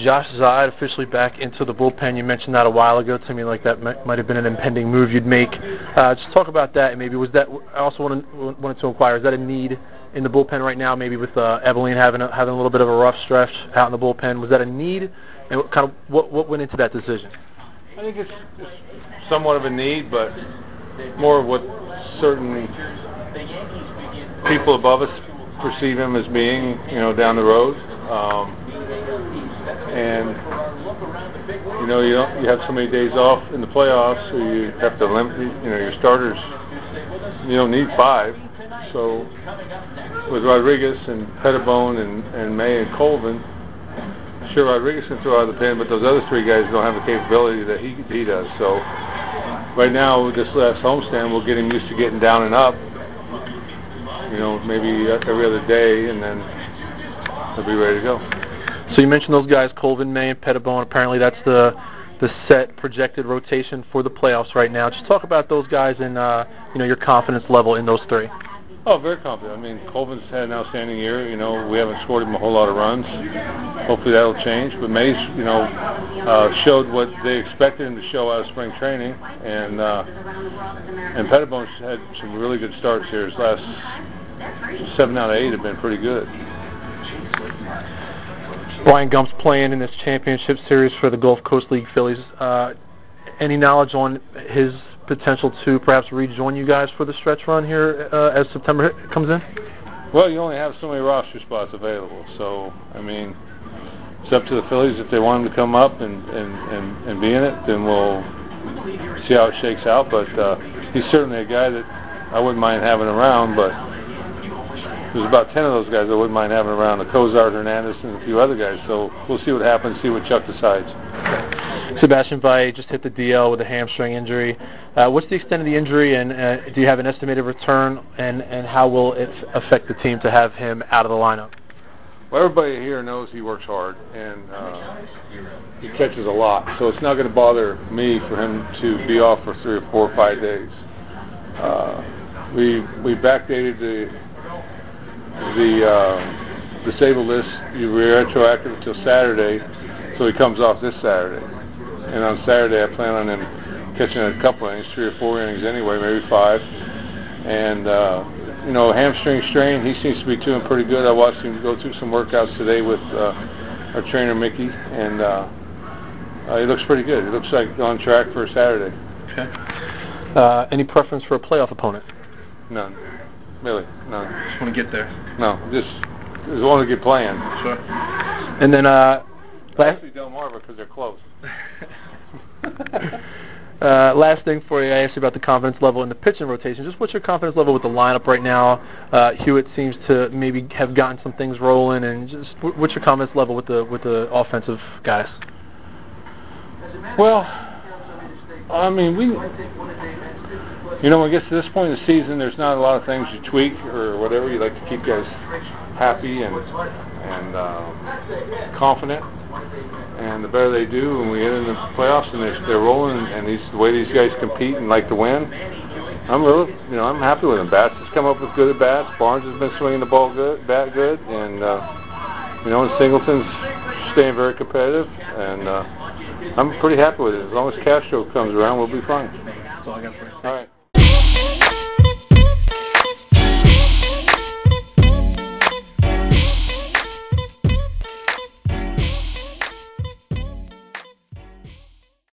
Josh Zide officially back into the bullpen. You mentioned that a while ago to me, like that might have been an impending move you'd make. Just talk about that, and maybe was that? I also wanted to inquire: is that a need in the bullpen right now? Maybe with Ebeline having a little bit of a rough stretch out in the bullpen, was that a need? And what went into that decision? I think it's somewhat of a need, but more of what certain people above us perceive him as being, down the road. And you have so many days off in the playoffs, so you have to limit, your starters. You don't need 5. So with Rodriguez and Pettibone and May and Colvin, sure, Rodriguez can throw out of the pen, but those other 3 guys don't have the capability that he does. So right now, with this last homestand, we'll get him used to getting down and up, maybe every other day, and then he'll be ready to go. So you mentioned those guys, Colvin, May, and Pettibone. Apparently that's the set projected rotation for the playoffs right now. Just talk about those guys and your confidence level in those 3. Oh, very confident. I mean, Colvin's had an outstanding year. We haven't scored him a whole lot of runs. Hopefully that'll change. But Mays, showed what they expected him to show out of spring training, and Pettibone's had some really good starts here. His last 7 out of 8 have been pretty good. Ryan Gump's playing in this championship series for the Gulf Coast League Phillies. Any knowledge on his potential to perhaps rejoin you guys for the stretch run here as September comes in? Well, you only have so many roster spots available, so I mean, it's up to the Phillies. If they want him to come up and be in it, then we'll see how it shakes out. But he's certainly a guy that I wouldn't mind having around. But there's about 10 of those guys I wouldn't mind having around: the Cozart, Hernandez, and a few other guys. So we'll see what happens, see what Chuck decides. Sebastian Valle just hit the DL with a hamstring injury. What's the extent of the injury, and do you have an estimated return, and how will it affect the team to have him out of the lineup? Well, everybody here knows he works hard, and he catches a lot, so it's not going to bother me for him to be off for 3 or 4 or 5 days. We backdated the disabled list. You retroactive until Saturday, so he comes off this Saturday. And on Saturday, I plan on him catching a couple innings, 3 or 4 innings anyway, maybe 5. And hamstring strain, he seems to be doing pretty good. I watched him go through some workouts today with our trainer Mickey, and he looks pretty good. He looks like on track for Saturday. Okay. Any preference for a playoff opponent? None. Really, none. Just want to get there. No, just want to get playing. Sure. And then actually Delmarva, because they're close. Last thing for you, I asked you about the confidence level in the pitching rotation. Just what's your confidence level with the lineup right now? Hewitt seems to maybe have gotten some things rolling, and just what's your confidence level with the offensive guys? Well, I mean, when it gets to this point in the season, there's not a lot of things you tweak or whatever. You like to keep guys happy and confident. And the better they do when we get in the playoffs and they're rolling, and the way these guys compete and like to win, I'm happy with them. Bats has come up with good at bats. Barnes has been swinging the ball good, and Singleton's staying very competitive, and I'm pretty happy with it. As long as Castro comes around, we'll be fine. That's all I got for you. All right.